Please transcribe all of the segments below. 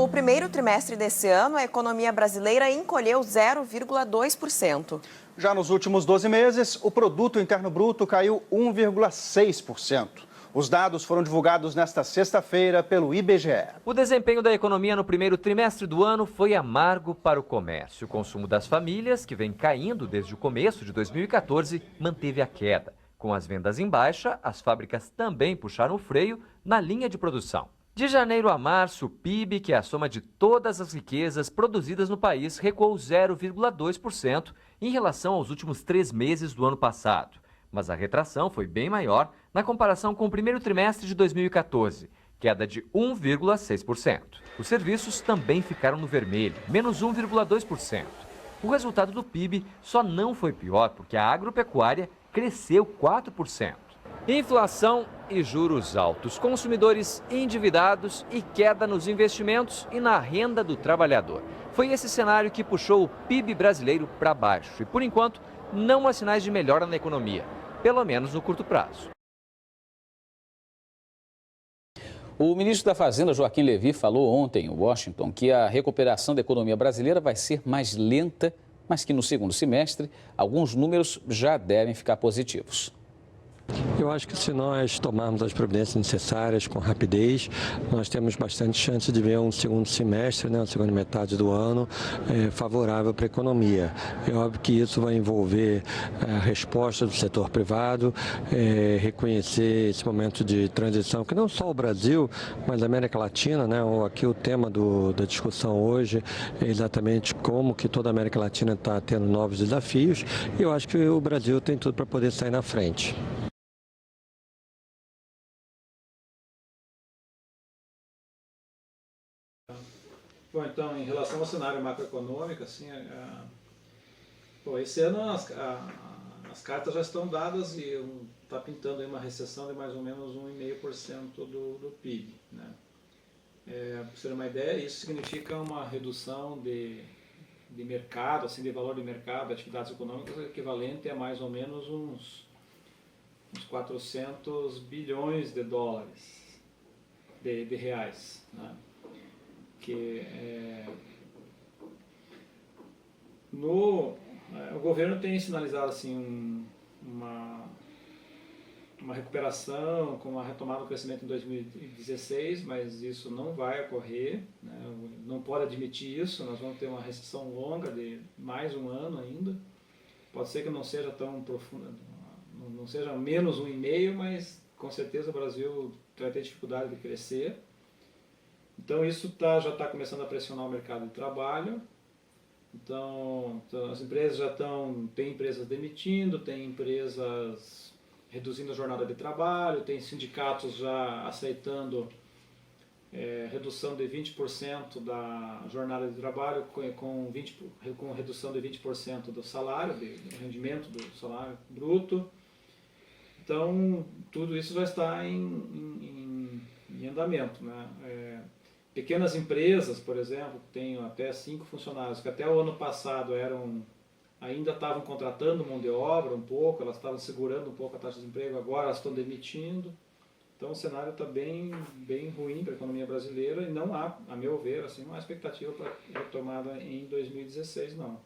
No primeiro trimestre desse ano, a economia brasileira encolheu 0,2%. Já nos últimos 12 meses, o Produto Interno Bruto caiu 1,6%. Os dados foram divulgados nesta sexta-feira pelo IBGE. O desempenho da economia no primeiro trimestre do ano foi amargo para o comércio. O consumo das famílias, que vem caindo desde o começo de 2014, manteve a queda. Com as vendas em baixa, as fábricas também puxaram o freio na linha de produção. De janeiro a março, o PIB, que é a soma de todas as riquezas produzidas no país, recuou 0,2% em relação aos últimos 3 meses do ano passado. Mas a retração foi bem maior na comparação com o primeiro trimestre de 2014, queda de 1,6%. Os serviços também ficaram no vermelho, menos 1,2%. O resultado do PIB só não foi pior porque a agropecuária cresceu 4%. Inflação e juros altos, consumidores endividados e queda nos investimentos e na renda do trabalhador. Foi esse cenário que puxou o PIB brasileiro para baixo e, por enquanto, não há sinais de melhora na economia, pelo menos no curto prazo. O ministro da Fazenda, Joaquim Levy, falou ontem em Washington que a recuperação da economia brasileira vai ser mais lenta, mas que no segundo semestre alguns números já devem ficar positivos. Eu acho que se nós tomarmos as providências necessárias com rapidez, nós temos bastante chance de ver um segundo semestre, né, a segunda metade do ano, favorável para a economia. É óbvio que isso vai envolver a resposta do setor privado, reconhecer esse momento de transição, que não só o Brasil, mas a América Latina, né, aqui o tema da discussão hoje é exatamente como que toda a América Latina está tendo novos desafios, e eu acho que o Brasil tem tudo para poder sair na frente. Bom, então, em relação ao cenário macroeconômico, assim, esse ano as cartas já estão dadas e está pintando aí uma recessão de mais ou menos 1,5% do PIB. Né? Para você ter uma ideia, isso significa uma redução de mercado, assim, de valor de mercado, de atividades econômicas, equivalente a mais ou menos uns 400 bilhões de dólares, de reais. Né? O governo tem sinalizado assim, uma recuperação com a retomada do crescimento em 2016, mas isso não vai ocorrer, né? Não pode admitir isso, nós vamos ter uma recessão longa de mais um ano ainda. Pode ser que não seja tão profunda, não seja menos 1,5%, mas com certeza o Brasil vai ter dificuldade de crescer. Então isso já está começando a pressionar o mercado de trabalho. Então as empresas tem empresas demitindo, tem empresas reduzindo a jornada de trabalho, tem sindicatos já aceitando redução de 20% da jornada de trabalho com redução de 20% do salário, do rendimento do salário bruto. Então tudo isso já está em andamento, né? Pequenas empresas, por exemplo, que têm até 5 funcionários, que até o ano passado ainda estavam contratando mão de obra um pouco, elas estavam segurando um pouco a taxa de desemprego, agora elas estão demitindo. Então o cenário está bem ruim para a economia brasileira e não há, a meu ver, assim, uma expectativa para retomada em 2016, não.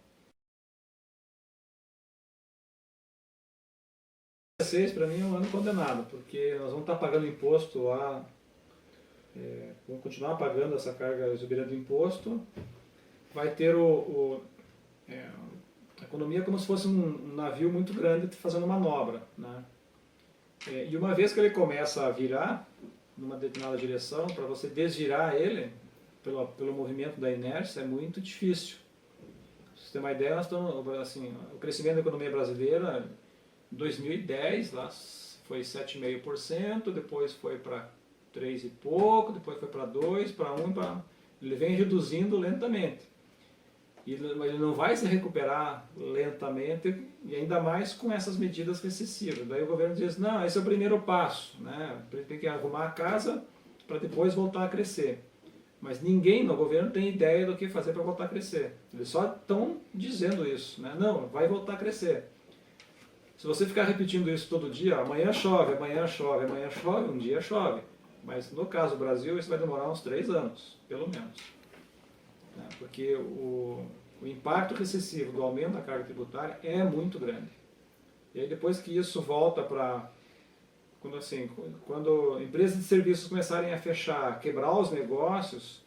2016 para mim é um ano condenado, porque nós vamos estar pagando imposto vamos continuar pagando essa carga exuberante do imposto, vai ter a economia como se fosse um navio muito grande fazendo manobra, né? E uma vez que ele começa a virar numa determinada direção, para você desvirar ele pelo movimento da inércia é muito difícil. Pra você ter uma ideia, nós estamos, assim, o crescimento da economia brasileira em 2010 lá foi 7,5%, depois foi para 3 e pouco, depois foi para 2, para 1, ele vem reduzindo lentamente. Mas ele não vai se recuperar lentamente, e ainda mais com essas medidas recessivas. Daí o governo diz, não, esse é o primeiro passo, né? Tem que arrumar a casa para depois voltar a crescer. Mas ninguém no governo tem ideia do que fazer para voltar a crescer. Eles só estão dizendo isso, né? Não, vai voltar a crescer. Se você ficar repetindo isso todo dia, amanhã chove, amanhã chove, amanhã chove, um dia chove. Mas no caso do Brasil isso vai demorar uns 3 anos, pelo menos. né? Porque o impacto recessivo do aumento da carga tributária é muito grande. E aí depois que isso volta para... Quando empresas de serviços começarem a fechar, quebrar os negócios,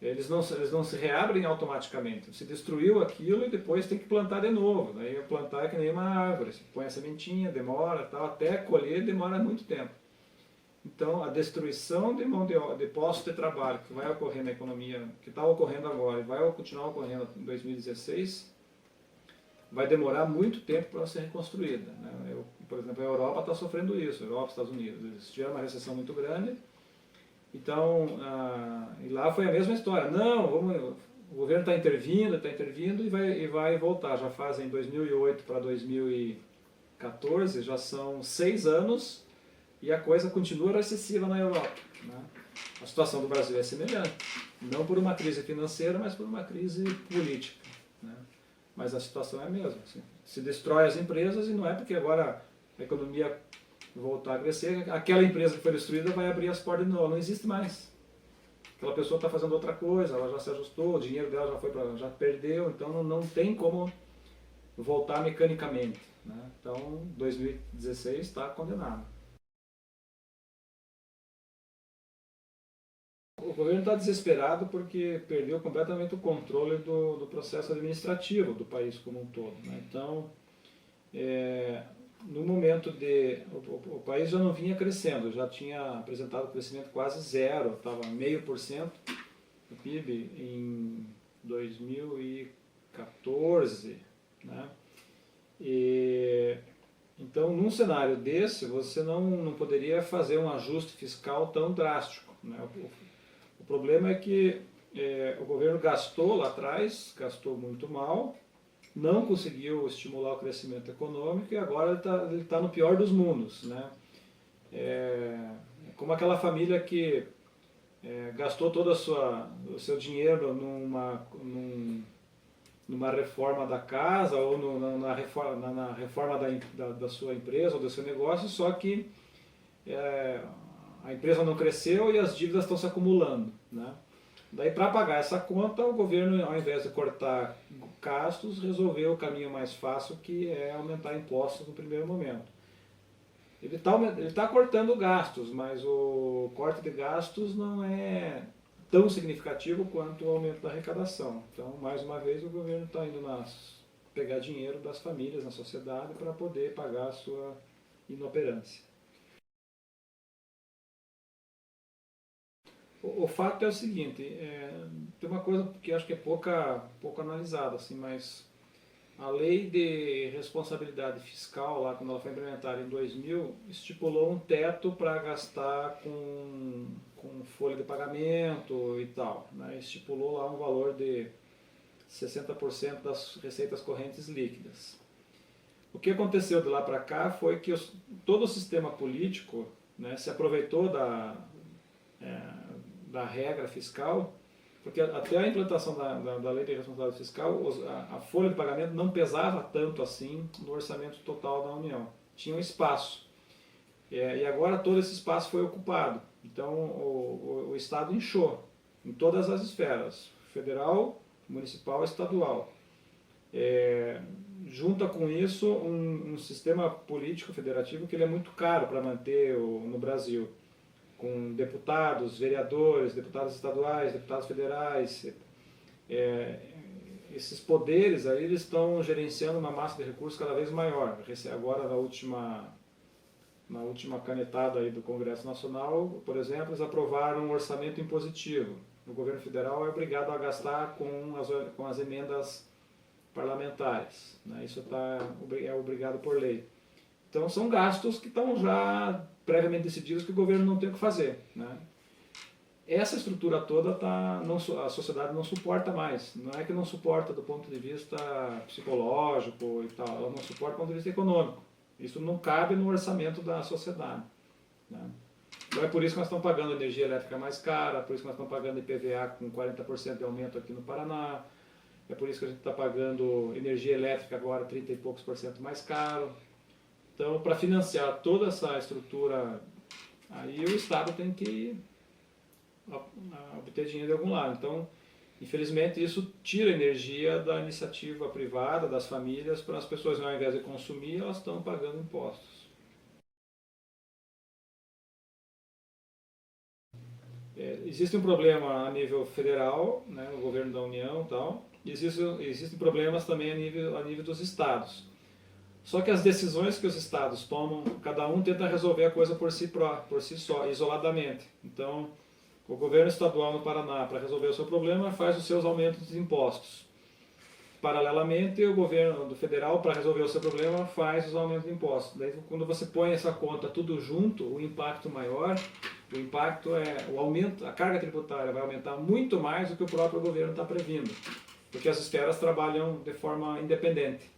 eles não se reabrem automaticamente. Você destruiu aquilo e depois tem que plantar de novo. Daí plantar é que nem uma árvore. Você põe a sementinha, demora, tal, até colher demora muito tempo. Então, a destruição de mão de postos de trabalho que vai ocorrer na economia, que está ocorrendo agora e vai continuar ocorrendo em 2016, vai demorar muito tempo para ser reconstruída, né? Por exemplo, a Europa está sofrendo isso, a Europa e os Estados Unidos. Eles tiveram uma recessão muito grande. Então, e lá foi a mesma história. Não, o governo está intervindo e vai voltar. Já fazem 2008 para 2014, já são 6 anos e a coisa continua recessiva na Europa, né? A situação do Brasil é semelhante. Não por uma crise financeira, mas por uma crise política, né? Mas a situação é a mesma. Assim. Se destrói as empresas e não é porque agora a economia voltar a crescer, aquela empresa que foi destruída vai abrir as portas de novo, não existe mais. Aquela pessoa está fazendo outra coisa, ela já se ajustou, o dinheiro dela já perdeu, então não tem como voltar mecanicamente, né? Então 2016 está condenado. O governo está desesperado porque perdeu completamente o controle do processo administrativo do país como um todo, né? Então, no momento o país já não vinha crescendo, já tinha apresentado crescimento quase zero, estava 0,5% do PIB em 2014, né? Então, num cenário desse, você não poderia fazer um ajuste fiscal tão drástico, né? O problema é que o governo gastou lá atrás, gastou muito mal, não conseguiu estimular o crescimento econômico e agora ele tá no pior dos mundos, né? Como aquela família que gastou todo o seu dinheiro numa reforma da casa ou na reforma da sua empresa ou do seu negócio, só que a empresa não cresceu e as dívidas estão se acumulando, né? Daí, para pagar essa conta, o governo, ao invés de cortar gastos, resolveu o caminho mais fácil, que é aumentar impostos no primeiro momento. Ele tá cortando gastos, mas o corte de gastos não é tão significativo quanto o aumento da arrecadação. Então, mais uma vez, o governo está indo pegar dinheiro das famílias na sociedade para poder pagar a sua inoperância. O fato é o seguinte, tem uma coisa que acho que é pouco analisada, assim, mas a lei de responsabilidade fiscal, lá quando ela foi implementada em 2000, estipulou um teto para gastar com folha de pagamento e tal, né? Estipulou lá um valor de 60% das receitas correntes líquidas. O que aconteceu de lá para cá foi que todo o sistema político, né, se aproveitou da regra fiscal, porque até a implantação da lei de responsabilidade fiscal, a folha de pagamento não pesava tanto assim no orçamento total da União. Tinha um espaço. E agora todo esse espaço foi ocupado. Então o Estado inchou em todas as esferas, federal, municipal e estadual. Junta com isso um sistema político federativo que ele é muito caro para manter no Brasil, com deputados, vereadores, deputados estaduais, deputados federais. Esses poderes aí, eles estão gerenciando uma massa de recursos cada vez maior. Agora, na última canetada aí do Congresso Nacional, por exemplo, eles aprovaram um orçamento impositivo. O governo federal é obrigado a gastar com as emendas parlamentares, né? Isso é obrigado por lei. Então são gastos que estão já previamente decididos que o governo não tem o que fazer, né? Essa estrutura toda a sociedade não suporta mais. Não é que não suporta do ponto de vista psicológico e tal, ela não suporta do ponto de vista econômico. Isso não cabe no orçamento da sociedade, né? Então é por isso que nós estamos pagando energia elétrica mais cara, por isso que nós estamos pagando IPVA com 40% de aumento aqui no Paraná, é por isso que a gente está pagando energia elétrica agora 30 e poucos por cento mais caro. Então, para financiar toda essa estrutura, aí o Estado tem que obter dinheiro de algum lado. Então, Infelizmente, isso tira energia da iniciativa privada, das famílias, para as pessoas, ao invés de consumir, elas estão pagando impostos. Existe um problema a nível federal, né, no governo da União e tal, e existem problemas também a nível dos estados. Só que as decisões que os estados tomam, cada um tenta resolver a coisa por si só, isoladamente. Então, o governo estadual no Paraná, para resolver o seu problema, faz os seus aumentos de impostos. Paralelamente, o governo do federal, para resolver o seu problema, faz os aumentos de impostos. Daí, quando você põe essa conta tudo junto, o impacto maior, o impacto é o aumento, a carga tributária vai aumentar muito mais do que o próprio governo está previndo, porque as esferas trabalham de forma independente.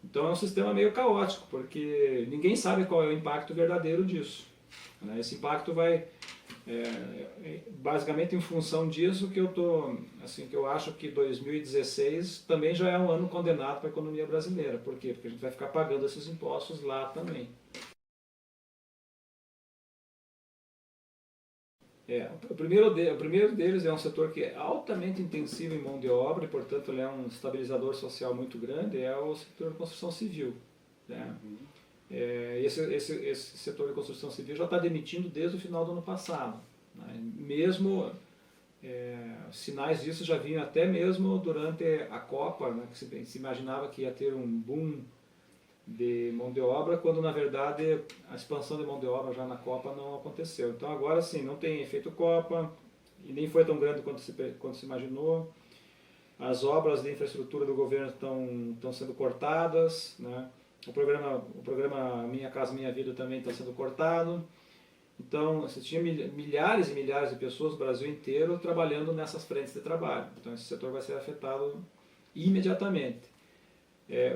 Então é um sistema meio caótico, porque ninguém sabe qual é o impacto verdadeiro disso. Esse impacto vai, basicamente em função disso que que eu acho que 2016 também já é um ano condenado para a economia brasileira. Por quê? Porque a gente vai ficar pagando esses impostos lá também. O primeiro deles é um setor que é altamente intensivo em mão de obra e, portanto, ele é um estabilizador social muito grande, é o setor de construção civil. Né? Esse setor de construção civil já está demitindo desde o final do ano passado. Né? Mesmo sinais disso já vinham até mesmo durante a Copa, né? Que se imaginava que ia ter um boom de mão de obra, quando na verdade a expansão de mão de obra já na Copa não aconteceu. Então agora sim, não tem efeito Copa, e nem foi tão grande quanto se imaginou. As obras de infraestrutura do governo estão sendo cortadas, né? O programa Minha Casa Minha Vida também está sendo cortado. Então você tinha milhares e milhares de pessoas no Brasil inteiro trabalhando nessas frentes de trabalho. Então esse setor vai ser afetado imediatamente.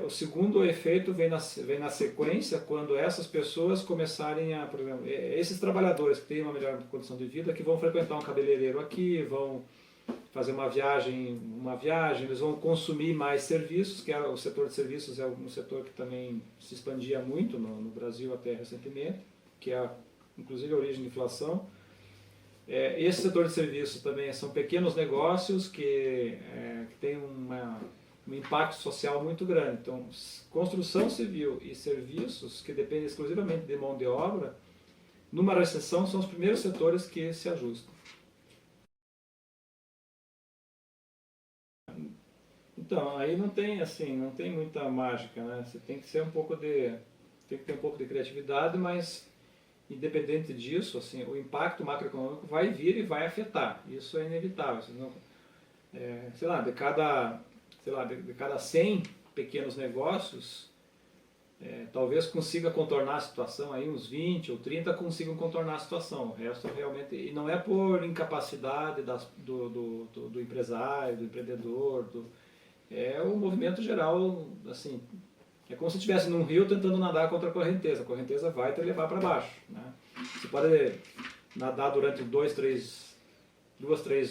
O segundo efeito vem na sequência, quando essas pessoas começarem a, por exemplo, esses trabalhadores que têm uma melhor condição de vida, que vão frequentar um cabeleireiro aqui, vão fazer uma viagem, eles vão consumir mais serviços, que o setor de serviços é um setor que também se expandia muito no Brasil até recentemente, que é inclusive a origem da inflação. Esse setor de serviços também são pequenos negócios que têm um impacto social muito grande. Então, construção civil e serviços, que dependem exclusivamente de mão de obra, numa recessão são os primeiros setores que se ajustam. Então, aí não tem muita mágica, né? Você tem que ter um pouco de criatividade, de independente disso, o impacto macroeconômico vai vir e vai afetar. Isso é inevitável. De cada 100 pequenos negócios, talvez consiga contornar a situação, aí uns 20 ou 30 consigam contornar a situação. O resto realmente, e não é por incapacidade do empresário, do empreendedor, é o movimento geral, assim, é como se estivesse num rio tentando nadar contra a correnteza vai te levar para baixo. Né? Você pode nadar durante 2, 3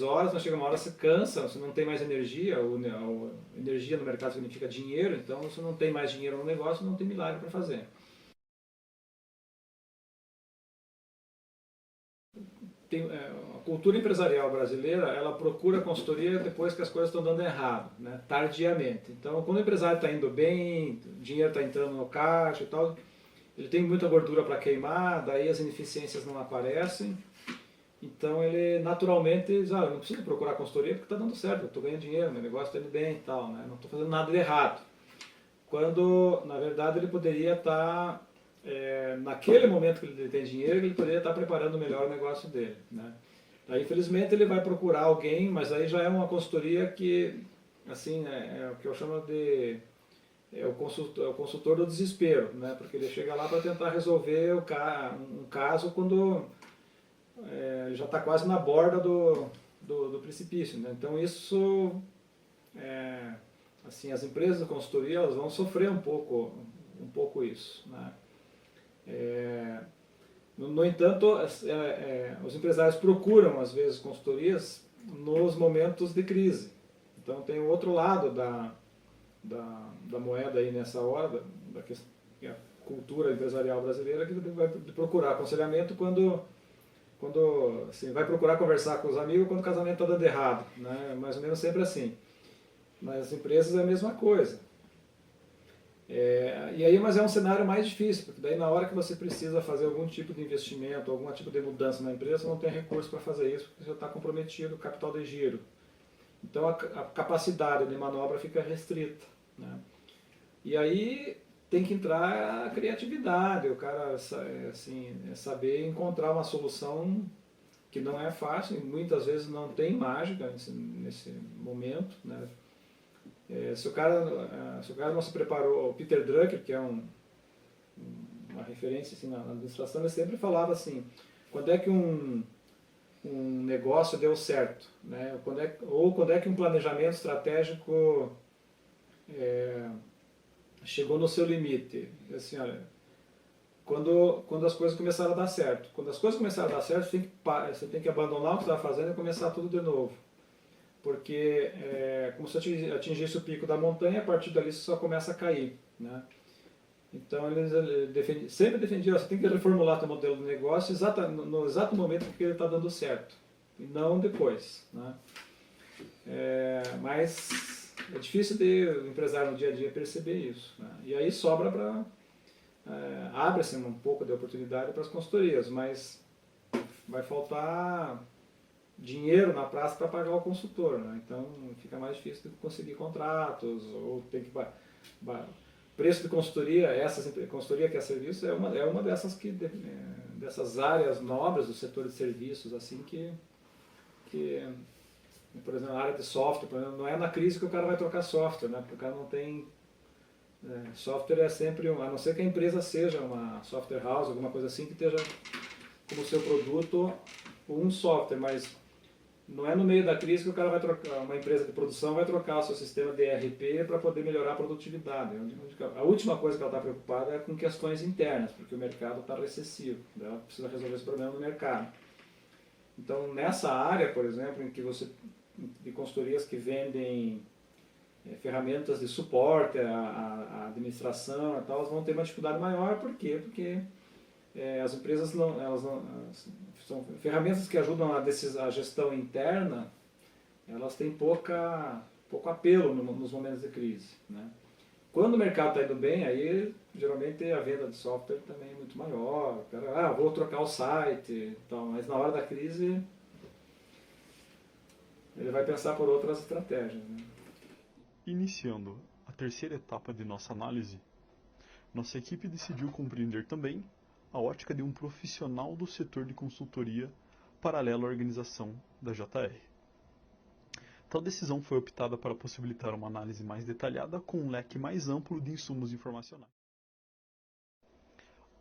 horas, mas chega uma hora você cansa, você não tem mais energia, energia no mercado significa dinheiro, então você não tem mais dinheiro no negócio, não tem milagre para fazer. A cultura empresarial brasileira, ela procura consultoria depois que as coisas estão dando errado, né? Tardiamente. Então, quando o empresário está indo bem, o dinheiro está entrando no caixa e tal, ele tem muita gordura para queimar, daí as ineficiências não aparecem. Então ele naturalmente diz, eu não preciso procurar consultoria porque está dando certo, eu estou ganhando dinheiro, meu negócio está indo bem e tal, né? Não estou fazendo nada de errado. Quando, na verdade, ele poderia estar, naquele momento que ele tem dinheiro, ele poderia estar preparando melhor o negócio dele. Né? Aí, infelizmente, ele vai procurar alguém, mas aí já é uma consultoria que, assim, é o que eu chamo de... É o consultor do desespero, né? Porque ele chega lá para tentar resolver um caso quando... já está quase na borda do precipício. Né? Então isso, assim, as empresas de consultoria elas vão sofrer um pouco isso. Né? No entanto, os empresários procuram às vezes consultorias nos momentos de crise. Então tem o outro lado da moeda aí nessa hora, da questão, a cultura empresarial brasileira, que vai procurar aconselhamento quando quando assim, vai procurar conversar com os amigos quando o casamento está dando errado, né? Mais ou menos sempre assim. Nas empresas é a mesma coisa. E aí, mas é um cenário mais difícil, porque daí na hora que você precisa fazer algum tipo de investimento, algum tipo de mudança na empresa, você não tem recurso para fazer isso, porque já está comprometido o capital de giro. Então a capacidade de manobra fica restrita, né? E aí tem que entrar a criatividade, o cara assim, saber encontrar uma solução que não é fácil, e muitas vezes não tem mágica nesse momento, né? Se o cara não se preparou, o Peter Drucker, que é uma referência assim, na administração, ele sempre falava assim, quando é que um negócio deu certo, né? Quando é que um planejamento estratégico chegou no seu limite. Assim, olha, quando as coisas começaram a dar certo. Quando as coisas começaram a dar certo, você tem que abandonar o que você está fazendo e começar tudo de novo. Porque como se atingisse o pico da montanha, a partir dali você só começa a cair, né? Então ele sempre defendia, você tem que reformular seu modelo de negócio no exato momento que ele está dando certo, e não depois, né? Mas é difícil de o empresário no dia a dia perceber isso, né? E aí sobra para... abre-se um pouco de oportunidade para as consultorias, mas vai faltar dinheiro na praça para pagar o consultor, né? Então fica mais difícil de conseguir contratos, ou tem que... Preço de consultoria, consultoria que é serviço, é uma dessas áreas nobres do setor de serviços, assim, que por exemplo, a área de software, por exemplo, não é na crise que o cara vai trocar software, né? Porque o cara não tem... software é sempre, a não ser que a empresa seja uma software house, alguma coisa assim, que esteja como seu produto um software, mas não é no meio da crise que o cara vai trocar, uma empresa de produção vai trocar o seu sistema de ERP para poder melhorar a produtividade. A última coisa que ela está preocupada é com questões internas, porque o mercado está recessivo, ela precisa resolver esse problema no mercado. Então, nessa área, por exemplo, de consultorias que vendem ferramentas de suporte à administração e tal, elas vão ter uma dificuldade maior. Por quê? Porque as empresas são ferramentas que ajudam a gestão interna, elas têm pouco apelo nos momentos de crise, né? Quando o mercado está indo bem, aí geralmente a venda de software também é muito maior. O cara, vou trocar o site, então, mas na hora da crise ele vai pensar por outras estratégias, né? Iniciando a terceira etapa de nossa análise, nossa equipe decidiu compreender também a ótica de um profissional do setor de consultoria paralelo à organização da JR. Tal decisão foi optada para possibilitar uma análise mais detalhada com um leque mais amplo de insumos informacionais.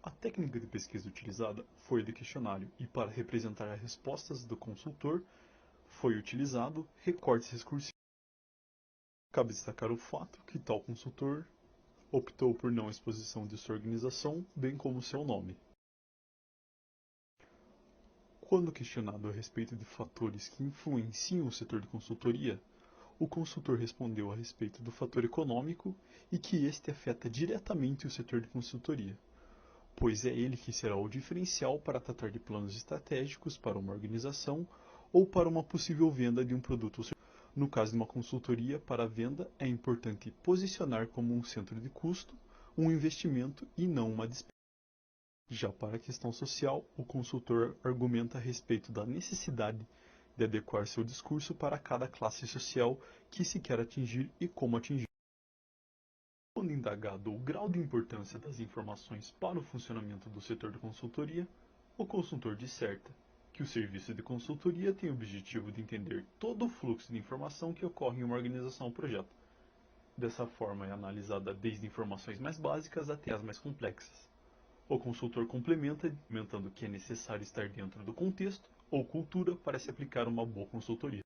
A técnica de pesquisa utilizada foi a de questionário e, para representar as respostas do consultor, foi utilizado recortes recursivos. Cabe destacar o fato que tal consultor optou por não exposição de sua organização, bem como seu nome. Quando questionado a respeito de fatores que influenciam o setor de consultoria, o consultor respondeu a respeito do fator econômico e que este afeta diretamente o setor de consultoria, pois é ele que será o diferencial para tratar de planos estratégicos para uma organização ou para uma possível venda de um produto ou serviço. No caso de uma consultoria para a venda, é importante posicionar como um centro de custo, um investimento e não uma despesa. Já para a questão social, o consultor argumenta a respeito da necessidade de adequar seu discurso para cada classe social que se quer atingir e como atingir. Quando indagado o grau de importância das informações para o funcionamento do setor de consultoria, o consultor disserta que o serviço de consultoria tem o objetivo de entender todo o fluxo de informação que ocorre em uma organização ou projeto. Dessa forma é analisada desde informações mais básicas até as mais complexas. O consultor complementa, comentando que é necessário estar dentro do contexto ou cultura para se aplicar uma boa consultoria.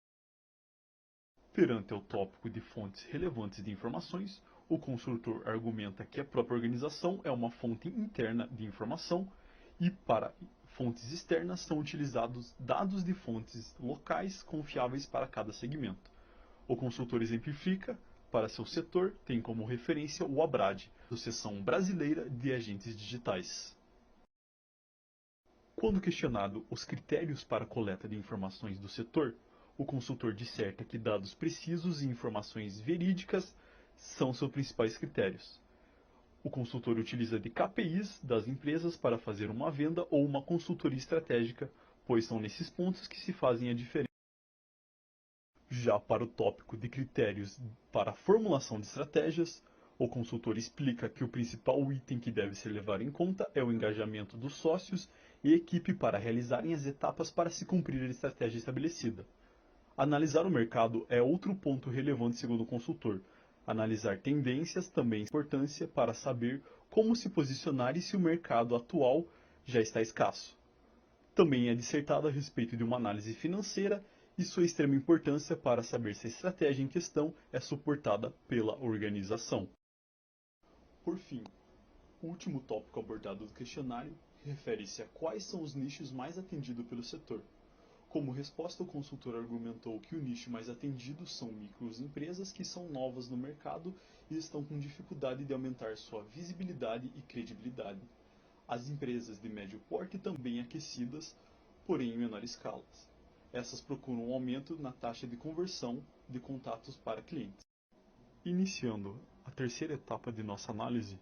Perante o tópico de fontes relevantes de informações, o consultor argumenta que a própria organização é uma fonte interna de informação e para fontes externas são utilizados dados de fontes locais confiáveis para cada segmento. O consultor exemplifica, para seu setor, tem como referência o ABRAD, Associação Brasileira de Agentes Digitais. Quando questionado os critérios para a coleta de informações do setor, o consultor disserta que dados precisos e informações verídicas são seus principais critérios. O consultor utiliza de KPIs das empresas para fazer uma venda ou uma consultoria estratégica, pois são nesses pontos que se fazem a diferença. Já para o tópico de critérios para a formulação de estratégias, o consultor explica que o principal item que deve ser levado em conta é o engajamento dos sócios e equipe para realizarem as etapas para se cumprir a estratégia estabelecida. Analisar o mercado é outro ponto relevante segundo o consultor. Analisar tendências também é importância para saber como se posicionar e se o mercado atual já está escasso. Também é dissertado a respeito de uma análise financeira e sua extrema importância para saber se a estratégia em questão é suportada pela organização. Por fim, o último tópico abordado do questionário refere-se a quais são os nichos mais atendidos pelo setor. Como resposta, o consultor argumentou que o nicho mais atendido são microempresas que são novas no mercado e estão com dificuldade de aumentar sua visibilidade e credibilidade. As empresas de médio porte também aquecidas, porém em menor escala. Essas procuram um aumento na taxa de conversão de contatos para clientes. Iniciando a terceira etapa de nossa análise,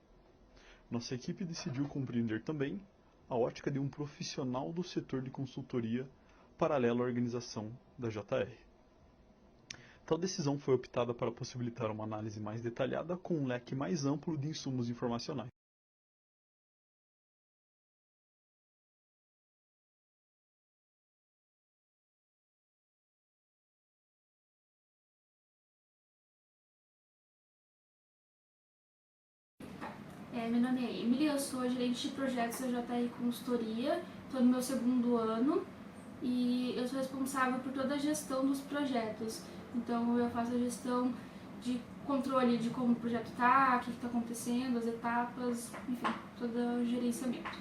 nossa equipe decidiu compreender também a ótica de um profissional do setor de consultoria paralelo à organização da JR. Tal decisão foi optada para possibilitar uma análise mais detalhada com um leque mais amplo de insumos informacionais. Meu nome é Emily, eu sou gerente de projetos da JR Consultoria, estou no meu 2º ano e eu sou responsável por toda a gestão dos projetos. Então eu faço a gestão de controle de como o projeto está, o que está acontecendo, as etapas, enfim, todo o gerenciamento.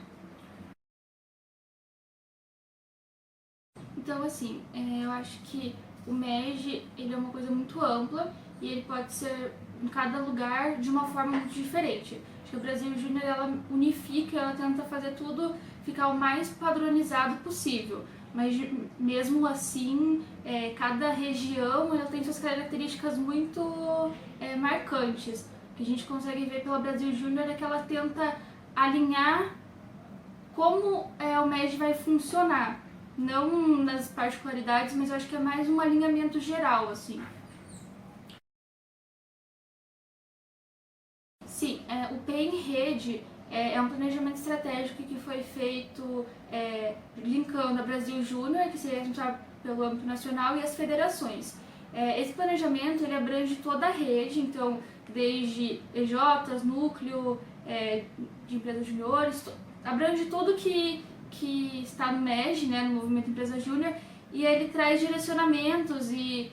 Então assim, eu acho que o MEG ele é uma coisa muito ampla e ele pode ser em cada lugar de uma forma muito diferente. O Brasil Júnior ela unifica, ela tenta fazer tudo ficar o mais padronizado possível, mas mesmo assim, cada região ela tem suas características muito marcantes. O que a gente consegue ver pela Brasil Júnior é que ela tenta alinhar como o MEG vai funcionar, não nas particularidades, mas eu acho que é mais um alinhamento geral, assim. Sim, o P em Rede é um planejamento estratégico que foi feito linkando a Brasil Júnior, que seria responsável pelo âmbito nacional, e as federações. Esse planejamento ele abrange toda a rede, então desde EJs, núcleo de empresas juniores, abrange tudo que está no MEG, né, no Movimento Empresa Júnior, e ele traz direcionamentos e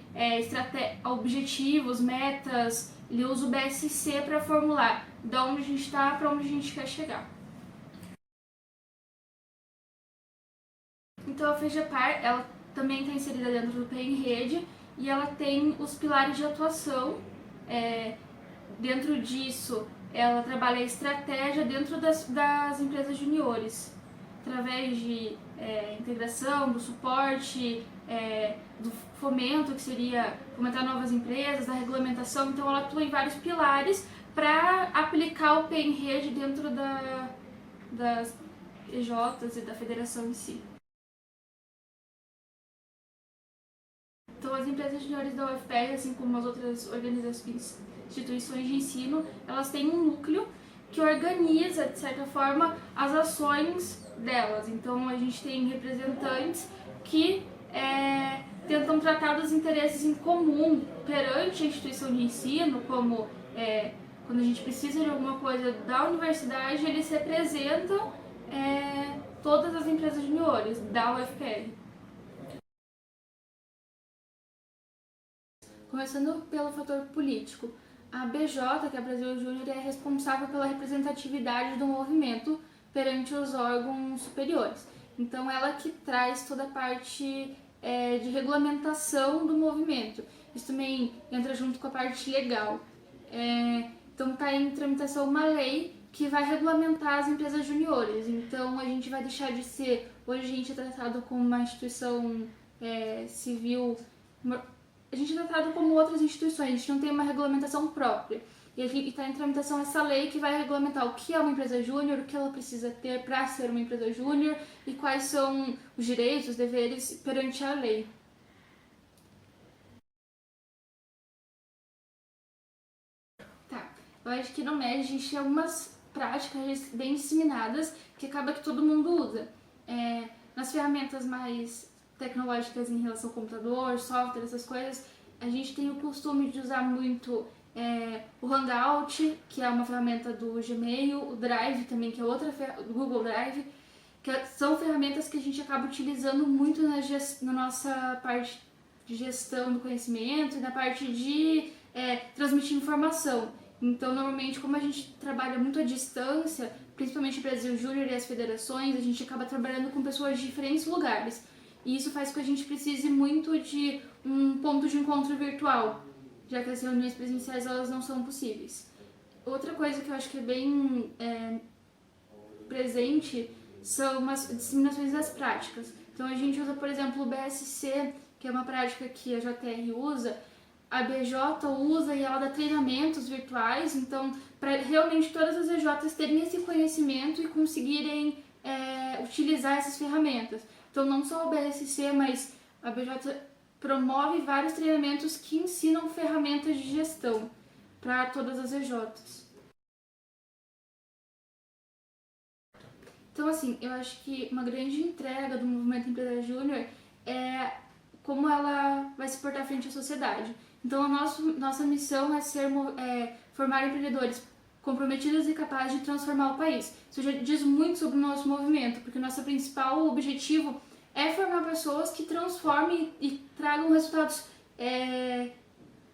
objetivos, metas. Ele usa o BSC para formular de onde a gente está para onde a gente quer chegar. Então a FEJAPAR, ela também está inserida dentro do P em Rede e ela tem os pilares de atuação. Dentro disso, ela trabalha a estratégia dentro das empresas juniores, através de integração, do suporte, do fomento, que seria fomentar novas empresas, da regulamentação. Então ela atua em vários pilares para aplicar o P em Rede dentro das EJs e da federação em si. Então as empresas juniores da UFPR, assim como as outras instituições de ensino, elas têm um núcleo que organiza, de certa forma, as ações delas. Então a gente tem representantes que tentam tratar dos interesses em comum perante a instituição de ensino, como quando a gente precisa de alguma coisa da universidade, eles representam todas as empresas juniores da UFPR. Começando pelo fator político, a BJ, que é a Brasil Júnior, é responsável pela representatividade do movimento perante os órgãos superiores. Então ela que traz toda a parte de regulamentação do movimento. Isso também entra junto com a parte legal. Então está em tramitação uma lei que vai regulamentar as empresas juniores. Então a gente vai deixar de ser, hoje a gente é tratado como uma instituição civil, a gente é tratado como outras instituições, a gente não tem uma regulamentação própria. E está em tramitação essa lei que vai regulamentar o que é uma empresa júnior, o que ela precisa ter para ser uma empresa júnior e quais são os direitos, os deveres perante a lei. Tá, eu acho que no MED a gente tem algumas práticas bem disseminadas que acaba que todo mundo usa. Nas ferramentas mais tecnológicas em relação ao computador, software, essas coisas, a gente tem o costume de usar muito o Hangout, que é uma ferramenta do Gmail, o Drive também, que é outra do Google Drive, que são ferramentas que a gente acaba utilizando muito na nossa parte de gestão do conhecimento e na parte de transmitir informação. Então, normalmente, como a gente trabalha muito à distância, principalmente o Brasil Júnior e as federações, a gente acaba trabalhando com pessoas de diferentes lugares. E isso faz com que a gente precise muito de um ponto de encontro virtual, já que as reuniões presenciais elas não são possíveis. Outra coisa que eu acho que é bem presente são as disseminações das práticas. Então a gente usa, por exemplo, o BSC, que é uma prática que a JR usa, a BJ usa e ela dá treinamentos virtuais, então para realmente todas as EJs terem esse conhecimento e conseguirem utilizar essas ferramentas. Então não só o BSC, mas a BJ promove vários treinamentos que ensinam ferramentas de gestão para todas as EJs. Então, assim, eu acho que uma grande entrega do movimento Empresa Júnior é como ela vai se portar frente à sociedade. Então, nossa missão é formar empreendedores comprometidos e capazes de transformar o país. Isso já diz muito sobre o nosso movimento, porque o nosso principal objetivo é formar pessoas que transformem e tragam resultados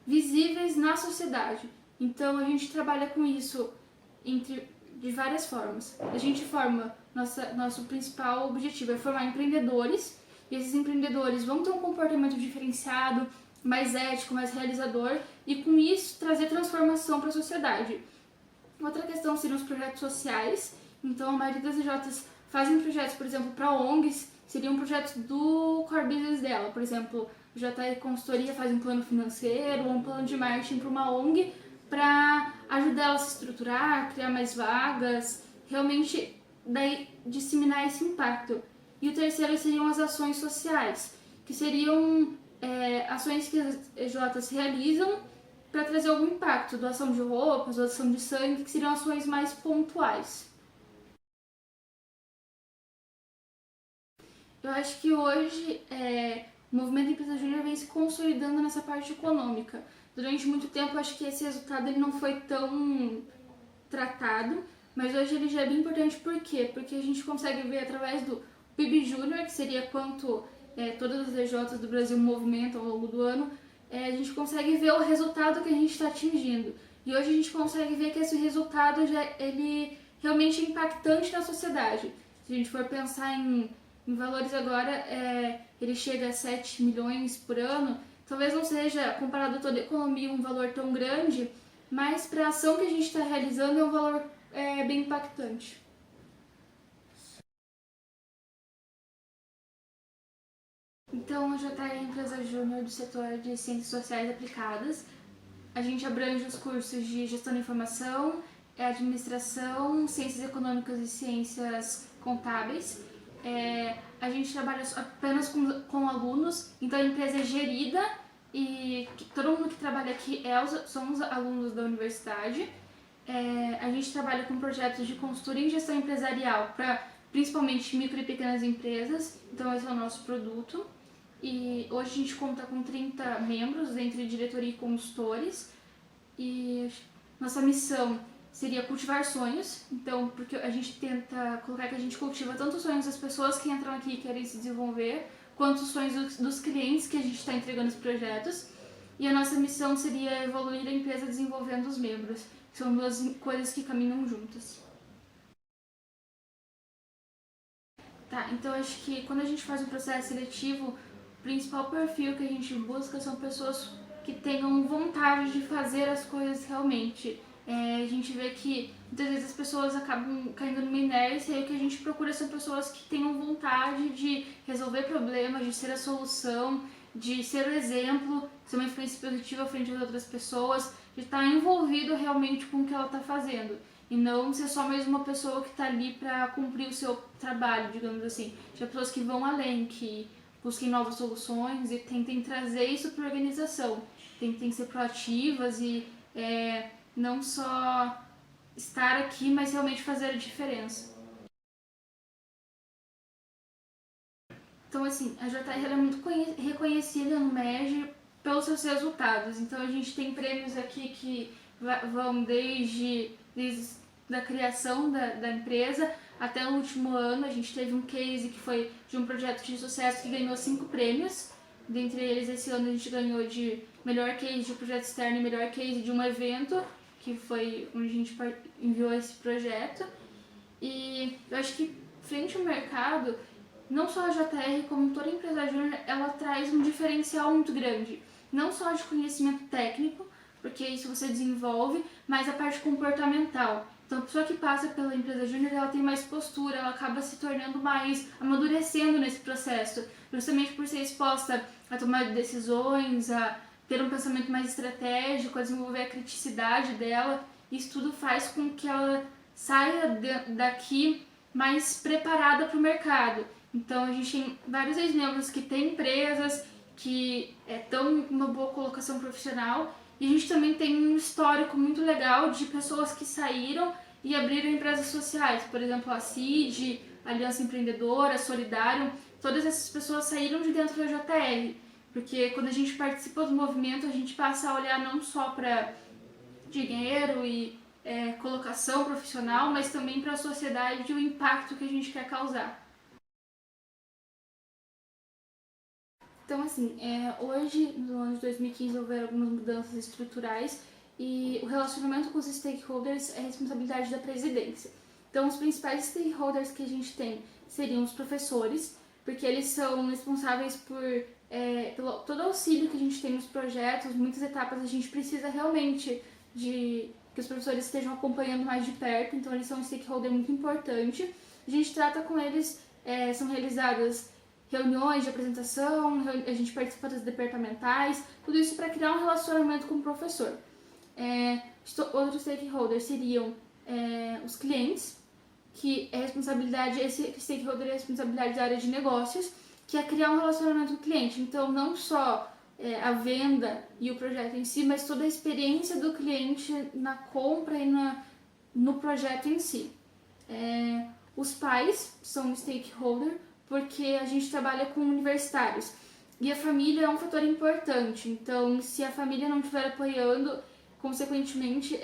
visíveis na sociedade. Então a gente trabalha com isso de várias formas. A gente forma, nosso principal objetivo é formar empreendedores, e esses empreendedores vão ter um comportamento diferenciado, mais ético, mais realizador, e com isso trazer transformação para a sociedade. Outra questão seriam os projetos sociais. Então a maioria das EJs fazem projetos, por exemplo, para ONGs, seriam projetos do core business dela. Por exemplo, o JR Consultoria faz um plano financeiro ou um plano de marketing para uma ONG para ajudar ela a se estruturar, criar mais vagas, realmente daí disseminar esse impacto. E o terceiro seriam as ações sociais, que seriam ações que as EJs realizam para trazer algum impacto, doação de roupas, doação de sangue, que seriam ações mais pontuais. Eu acho que hoje o movimento Empresa Júnior vem se consolidando nessa parte econômica. Durante muito tempo, eu acho que esse resultado ele não foi tão tratado, mas hoje ele já é bem importante. Por quê? Porque a gente consegue ver através do PIB Júnior, que seria quanto todas as EJs do Brasil movimentam ao longo do ano, a gente consegue ver o resultado que a gente está atingindo. E hoje a gente consegue ver que esse resultado ele realmente é impactante na sociedade. Se a gente for pensar em valores agora, ele chega a 7 milhões por ano. Talvez não seja, comparado a toda a economia, um valor tão grande, mas para a ação que a gente está realizando é um valor bem impactante. Então, a JR é a empresa júnior do setor de Ciências Sociais Aplicadas. A gente abrange os cursos de Gestão da Informação, Administração, Ciências Econômicas e Ciências Contábeis. A gente trabalha apenas com alunos, então a empresa é gerida e todo mundo que trabalha aqui somos alunos da universidade. A gente trabalha com projetos de consultoria em gestão empresarial para principalmente micro e pequenas empresas, então esse é o nosso produto. E hoje a gente conta com 30 membros, entre diretoria e consultores, e nossa missão seria cultivar sonhos, então, porque a gente tenta colocar que a gente cultiva tanto os sonhos das pessoas que entram aqui e querem se desenvolver, quanto os sonhos dos clientes que a gente está entregando os projetos. E a nossa missão seria evoluir a empresa desenvolvendo os membros, que são duas coisas que caminham juntas. Tá, então acho que quando a gente faz um processo seletivo, o principal perfil que a gente busca são pessoas que tenham vontade de fazer as coisas realmente. A gente vê que muitas vezes as pessoas acabam caindo numa inércia e o que a gente procura são pessoas que tenham vontade de resolver problemas, de ser a solução, de ser o exemplo, ser uma influência positiva frente às outras pessoas, de estar envolvido realmente com o que ela está fazendo. E não ser só mais uma pessoa que está ali para cumprir o seu trabalho, digamos assim. De pessoas que vão além, que busquem novas soluções e tentem trazer isso para a organização. Tentem ser proativas e não só estar aqui, mas realmente fazer a diferença. Então, assim, a JR ela é muito reconhecida no MEG pelos seus resultados. Então, a gente tem prêmios aqui que vão desde a criação da empresa até o último ano. A gente teve um case que foi de um projeto de sucesso que ganhou 5 prêmios. Dentre eles, esse ano a gente ganhou de melhor case de projeto externo e melhor case de um evento, que foi onde a gente enviou esse projeto. E eu acho que, frente ao mercado, não só a JR, como toda empresa júnior, ela traz um diferencial muito grande. Não só de conhecimento técnico, porque isso você desenvolve, mas a parte comportamental. Então, a pessoa que passa pela empresa júnior, ela tem mais postura, ela acaba se tornando mais, amadurecendo nesse processo, justamente por ser exposta a tomar decisões, a ter um pensamento mais estratégico, a desenvolver a criticidade dela. Isso tudo faz com que ela saia daqui mais preparada para o mercado. Então, a gente tem vários ex-membros que têm empresas, que estão em uma boa colocação profissional, e a gente também tem um histórico muito legal de pessoas que saíram e abriram empresas sociais. Por exemplo, a CID, a Aliança Empreendedora, a Solidário, todas essas pessoas saíram de dentro da JR. Porque quando a gente participa do movimento, a gente passa a olhar não só para dinheiro e colocação profissional, mas também para a sociedade e o impacto que a gente quer causar. Então, assim, hoje, no ano de 2015, houveram algumas mudanças estruturais e o relacionamento com os stakeholders é responsabilidade da presidência. Então, os principais stakeholders que a gente tem seriam os professores, porque eles são responsáveis por pelo todo o auxílio que a gente tem nos projetos. Muitas etapas a gente precisa realmente de que os professores estejam acompanhando mais de perto, então eles são um stakeholder muito importante. A gente trata com eles, são realizadas reuniões de apresentação, a gente participa das departamentais, tudo isso para criar um relacionamento com o professor. Outros stakeholders seriam os clientes, que esse stakeholder é a responsabilidade da área de negócios, que é criar um relacionamento com o cliente. Então, não só a venda e o projeto em si, mas toda a experiência do cliente na compra e no projeto em si. Os pais são um stakeholder, porque a gente trabalha com universitários. E a família é um fator importante. Então, se a família não estiver apoiando, consequentemente,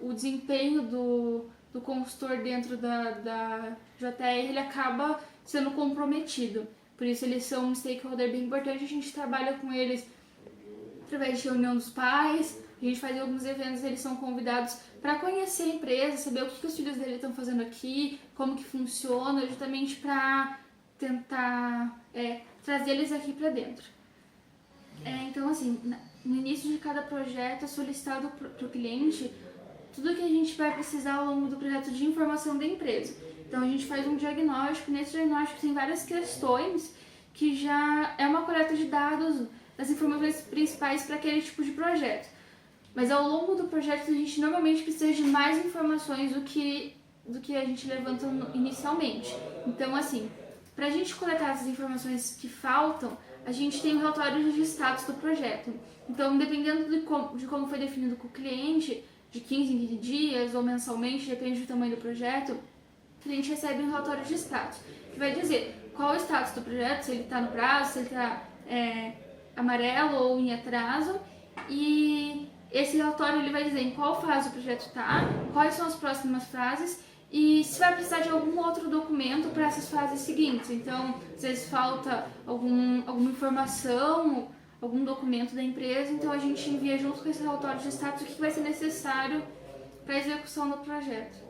o desempenho do consultor dentro da JR, ele acaba sendo comprometido. Por isso, eles são um stakeholder bem importante. A gente trabalha com eles através de reunião dos pais. A gente faz alguns eventos, eles são convidados para conhecer a empresa, saber o que os filhos dele estão fazendo aqui, como que funciona, justamente para tentar trazer eles aqui para dentro. Então, assim, no início de cada projeto é solicitado para o cliente tudo que a gente vai precisar ao longo do projeto de informação da empresa. Então, a gente faz um diagnóstico. Nesse diagnóstico tem várias questões que já é uma coleta de dados das informações principais para aquele tipo de projeto. Mas ao longo do projeto a gente normalmente precisa de mais informações do que a gente levanta inicialmente. Então, assim, para a gente coletar essas informações que faltam, a gente tem um relatório de status do projeto. Então, dependendo de como foi definido com o cliente, de 15 em 15 dias ou mensalmente, depende do tamanho do projeto, a gente recebe um relatório de status, que vai dizer qual é o status do projeto, se ele está no prazo, se ele está amarelo ou em atraso, e esse relatório ele vai dizer em qual fase o projeto está, quais são as próximas fases e se vai precisar de algum outro documento para essas fases seguintes. Então, às vezes falta alguma informação, algum documento da empresa, então a gente envia junto com esse relatório de status o que vai ser necessário para a execução do projeto.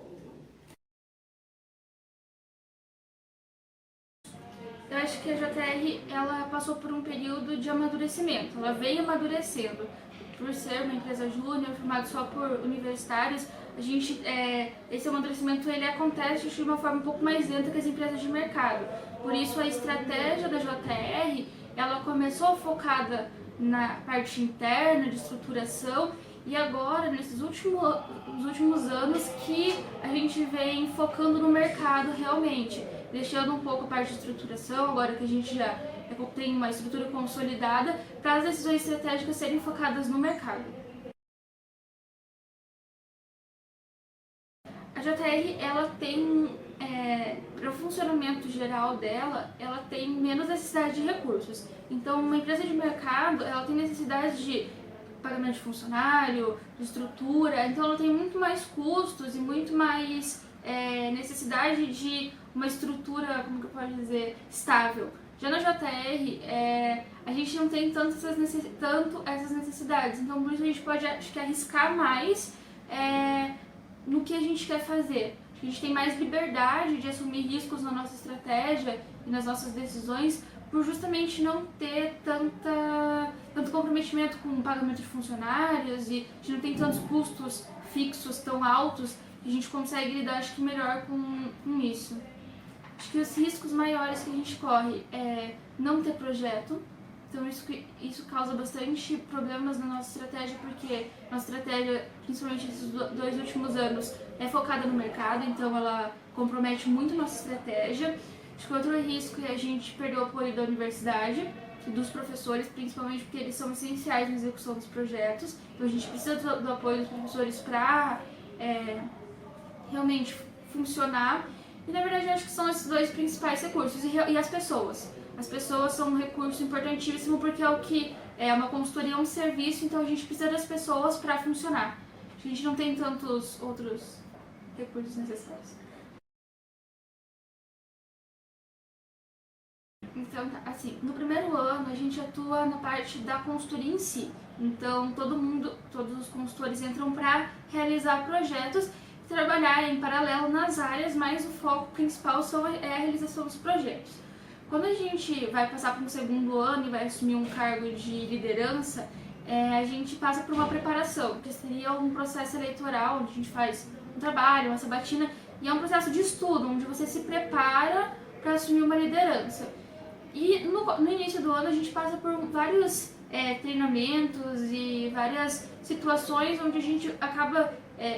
Eu acho que a JR ela passou por um período de amadurecimento, ela veio amadurecendo. por ser uma empresa júnior, formada só por universitários, esse amadurecimento ele acontece de uma forma um pouco mais lenta que as empresas de mercado. Por isso a estratégia da JR, ela começou focada na parte interna de estruturação e agora, nesses últimos anos, que a gente vem focando no mercado realmente, deixando um pouco a parte de estruturação, agora que a gente já tem uma estrutura consolidada, para as decisões estratégicas serem focadas no mercado. A JR, ela tem, para o funcionamento geral dela, ela tem menos necessidade de recursos. Então, uma empresa de mercado, ela tem necessidade de pagamento de funcionário, de estrutura, então ela tem muito mais custos e muito mais necessidade de uma estrutura, como que eu posso dizer, estável. Já na JR, a gente não tem tanto essas necessidades, então por isso a gente pode, acho que, arriscar mais no que a gente quer fazer. A gente tem mais liberdade de assumir riscos na nossa estratégia e nas nossas decisões, por justamente não ter tanto comprometimento com o pagamento de funcionários e a gente não tem tantos custos fixos tão altos, e a gente consegue lidar, acho que, melhor com isso. Acho que os riscos maiores que a gente corre é não ter projeto, então isso causa bastante problemas na nossa estratégia, porque nossa estratégia, principalmente esses 2 últimos anos, é focada no mercado, então ela compromete muito nossa estratégia. Acho que outro risco é a gente perder o apoio da universidade e dos professores, principalmente porque eles são essenciais na execução dos projetos, então a gente precisa do apoio dos professores para realmente funcionar. E na verdade eu acho que são esses 2 principais recursos, e as pessoas. As pessoas são um recurso importantíssimo porque é o que é uma consultoria, é um serviço, então a gente precisa das pessoas para funcionar. A gente não tem tantos outros recursos necessários. Então, assim, no primeiro ano a gente atua na parte da consultoria em si. Então todos os consultores entram para realizar projetos, trabalhar em paralelo nas áreas, mas o foco principal é a realização dos projetos. Quando a gente vai passar para um segundo ano e vai assumir um cargo de liderança, a gente passa por uma preparação, que seria um processo eleitoral, onde a gente faz um trabalho, uma sabatina, e é um processo de estudo, onde você se prepara para assumir uma liderança. E no início do ano a gente passa por vários treinamentos e várias situações onde a gente acaba,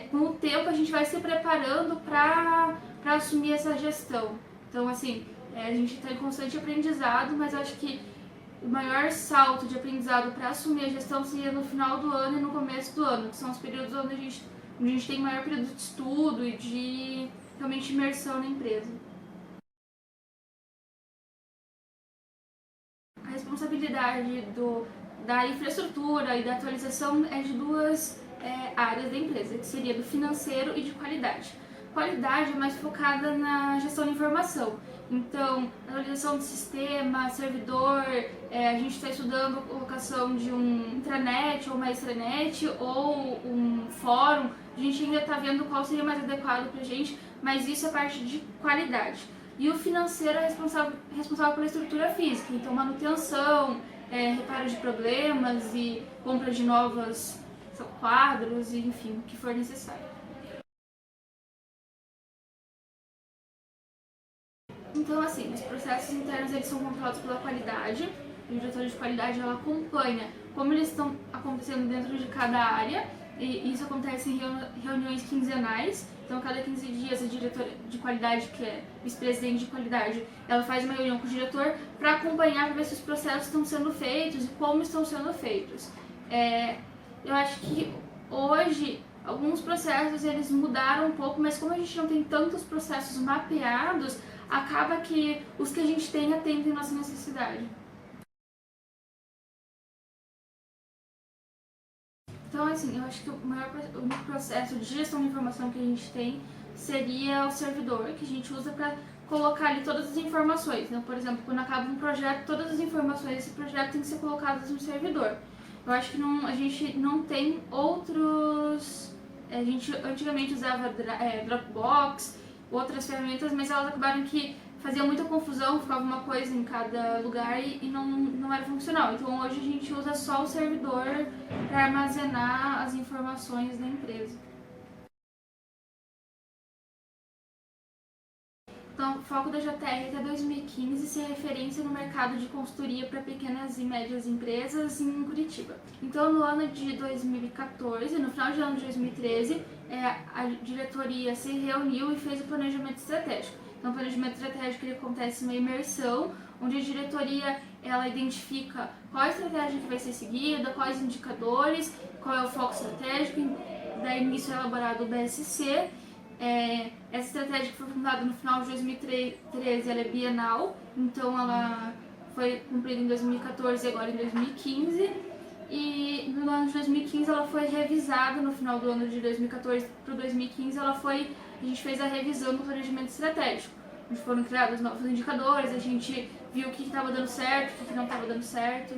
com o tempo, a gente vai se preparando para assumir essa gestão. Então, assim, a gente está em constante aprendizado, mas acho que o maior salto de aprendizado para assumir a gestão seria no final do ano e no começo do ano, que são os períodos onde a gente tem maior período de estudo e de realmente imersão na empresa. A responsabilidade da infraestrutura e da atualização é de 2 áreas da empresa, que seria do financeiro e de qualidade. Qualidade é mais focada na gestão de informação. Então, atualização do sistema, servidor, a gente está estudando a colocação de um intranet ou uma extranet ou um fórum. A gente ainda está vendo qual seria mais adequado para a gente, mas isso é parte de qualidade. E o financeiro é responsável pela estrutura física, então manutenção, reparo de problemas e compra de novos quadros, e, enfim, o que for necessário. Então, assim, os processos internos eles são controlados pela qualidade. O diretor de qualidade ela acompanha como eles estão acontecendo dentro de cada área, e isso acontece em reuniões quinzenais. Então, a cada 15 dias, a diretora de qualidade, que é vice-presidente de qualidade, ela faz uma reunião com o diretor para acompanhar, para ver se os processos estão sendo feitos e como estão sendo feitos. Eu acho que hoje alguns processos eles mudaram um pouco, mas como a gente não tem tantos processos mapeados, acaba que os que a gente tem atendem nossa necessidade. Então, assim, eu acho que o único processo de gestão de informação que a gente tem seria o servidor, que a gente usa para colocar ali todas as informações. Então, por exemplo, quando acaba um projeto, todas as informações desse projeto têm que ser colocadas no servidor. Eu acho que a gente não tem outros... A gente antigamente usava Dropbox, outras ferramentas, mas elas acabaram que fazia muita confusão, ficava uma coisa em cada lugar e não era funcional. Então hoje a gente usa só o servidor para armazenar as informações da empresa. Então, o foco da JR até 2015 ser referência no mercado de consultoria para pequenas e médias empresas em Curitiba. Então, no ano de 2014, no final de ano de 2013, a diretoria se reuniu e fez o planejamento estratégico. Então, o planejamento estratégico ele acontece uma imersão, onde a diretoria ela identifica qual a estratégia que vai ser seguida, quais indicadores, qual é o foco estratégico, daí nisso é elaborado o BSC. Essa estratégia que foi fundada no final de 2013, ela é bienal, então ela foi cumprida em 2014 e agora em 2015. E no ano de 2015 ela foi revisada, no final do ano de 2014 para 2015 a gente fez a revisão do planejamento estratégico, onde foram criados novos indicadores, a gente viu o que estava dando certo, o que não estava dando certo.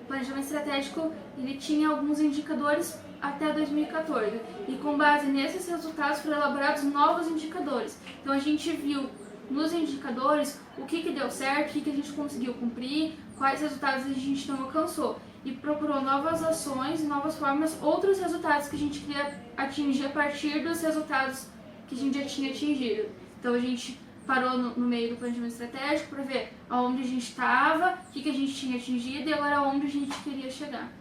O planejamento estratégico ele tinha alguns indicadores até 2014 e com base nesses resultados foram elaborados novos indicadores. Então a gente viu nos indicadores o que deu certo, o que a gente conseguiu cumprir, quais resultados a gente não alcançou e procurou novas ações, novas formas, outros resultados que a gente queria atingir a partir dos resultados que a gente já tinha atingido. Então a gente parou no meio do planejamento estratégico para ver aonde a gente estava, o que a gente tinha atingido e agora aonde a gente queria chegar.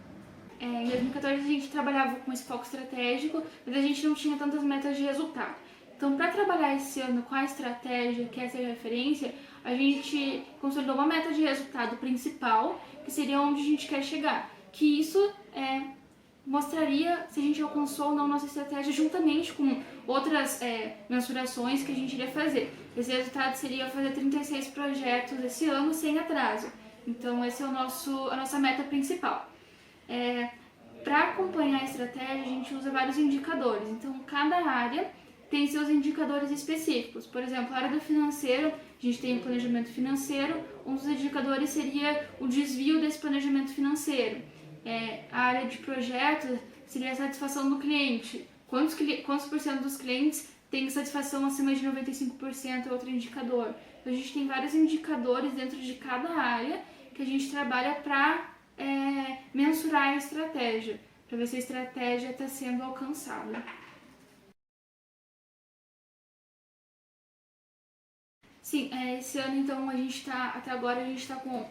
Em 2014 a gente trabalhava com esse foco estratégico, mas a gente não tinha tantas metas de resultado. Então, para trabalhar esse ano com a estratégia, que é essa referência, a gente consolidou uma meta de resultado principal, que seria onde a gente quer chegar. Que isso mostraria se a gente alcançou ou não nossa estratégia juntamente com outras mensurações que a gente iria fazer. Esse resultado seria fazer 36 projetos esse ano sem atraso. Então, esse é a nossa meta principal. Para acompanhar a estratégia, a gente usa vários indicadores. Então, cada área tem seus indicadores específicos. Por exemplo, a área do financeiro, a gente tem o planejamento financeiro, um dos indicadores seria o desvio desse planejamento financeiro. A área de projetos seria a satisfação do cliente. Quantos por cento dos clientes têm satisfação acima de 95% é outro indicador. Então, a gente tem vários indicadores dentro de cada área que a gente trabalha para mensurar a estratégia, para ver se a estratégia está sendo alcançada. Sim, esse ano então até agora a gente está com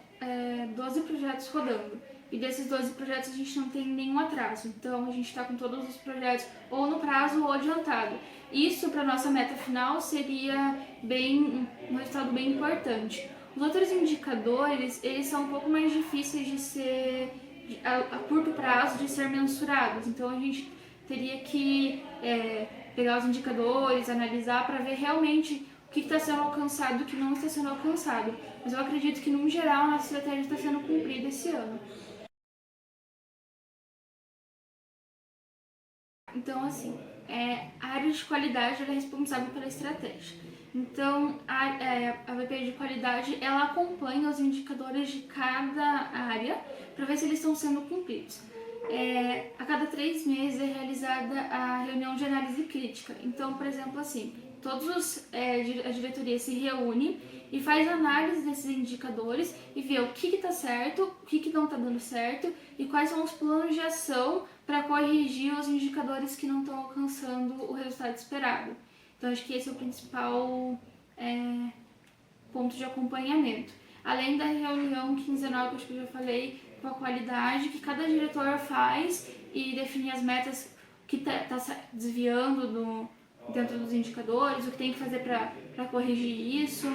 12 projetos rodando. E desses 12 projetos a gente não tem nenhum atraso. Então a gente está com todos os projetos ou no prazo ou adiantado. Isso para nossa meta final seria um resultado bem importante. Os outros indicadores, eles são um pouco mais difíceis de ser, a curto prazo, de ser mensurados. Então a gente teria que pegar os indicadores, analisar para ver realmente o que está sendo alcançado e o que não está sendo alcançado. Mas eu acredito que, no geral, a nossa estratégia está sendo cumprida esse ano. Então, assim, a área de qualidade é responsável pela estratégia. Então, a VP de qualidade, ela acompanha os indicadores de cada área para ver se eles estão sendo cumpridos. A cada 3 meses é realizada a reunião de análise crítica. Então, por exemplo, assim, a diretoria se reúne e faz análise desses indicadores e vê o que está certo, o que não está dando certo e quais são os planos de ação para corrigir os indicadores que não estão alcançando o resultado esperado. Então, acho que esse é o principal ponto de acompanhamento. Além da reunião quinzenal, que eu acho que eu já falei, com a qualidade, que cada diretor faz e define as metas que está desviando dentro dos indicadores, o que tem que fazer para corrigir isso.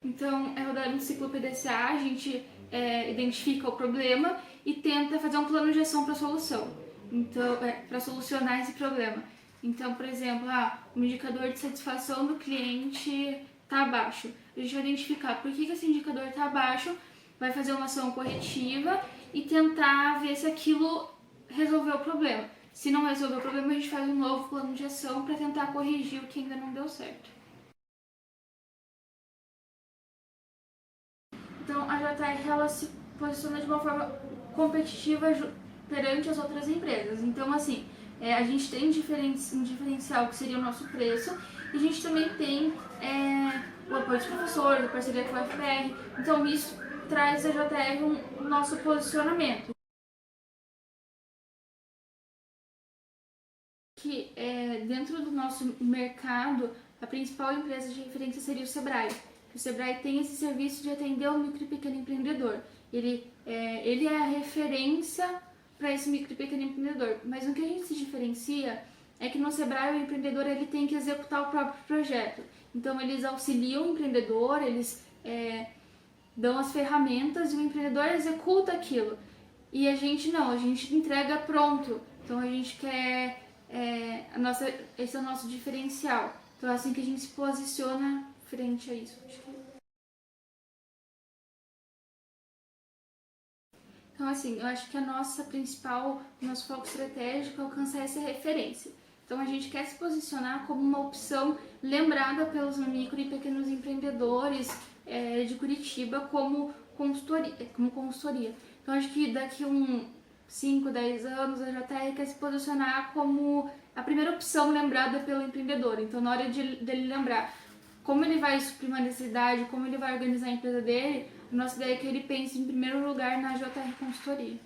Então, rodando o ciclo PDCA, a gente identifica o problema e tenta fazer um plano de ação para a solução. Então, para solucionar esse problema. Então, por exemplo, o indicador de satisfação do cliente está abaixo. A gente vai identificar por que esse indicador está abaixo, vai fazer uma ação corretiva e tentar ver se aquilo resolveu o problema. Se não resolver o problema, a gente faz um novo plano de ação para tentar corrigir o que ainda não deu certo. Então, a JR ela se posiciona de uma forma competitiva perante as outras empresas. Então, assim, a gente tem um diferencial que seria o nosso preço E a gente também tem o apoio dos professores, a parceria com a UFPR. Então isso traz a JR o nosso posicionamento. Que dentro do nosso mercado, a principal empresa de referência seria o Sebrae. O Sebrae tem esse serviço de atender o micro e pequeno empreendedor. Ele é a referência para esse micro e pequeno empreendedor. Mas o que a gente se diferencia é que no Sebrae o empreendedor ele tem que executar o próprio projeto. Então eles auxiliam o empreendedor, eles dão as ferramentas e o empreendedor executa aquilo. E a gente não, a gente entrega pronto. Então a gente quer... esse é o nosso diferencial. Então é assim que a gente se posiciona frente a isso. Então assim, eu acho que o nosso foco estratégico é alcançar essa referência. Então a gente quer se posicionar como uma opção lembrada pelos micro e pequenos empreendedores de Curitiba como consultoria. Então acho que daqui 5, 10 anos a JR quer se posicionar como a primeira opção lembrada pelo empreendedor. Então na hora dele lembrar como ele vai suprir uma necessidade, como ele vai organizar a empresa dele, a nossa ideia é que ele pense em primeiro lugar na JR Consultoria.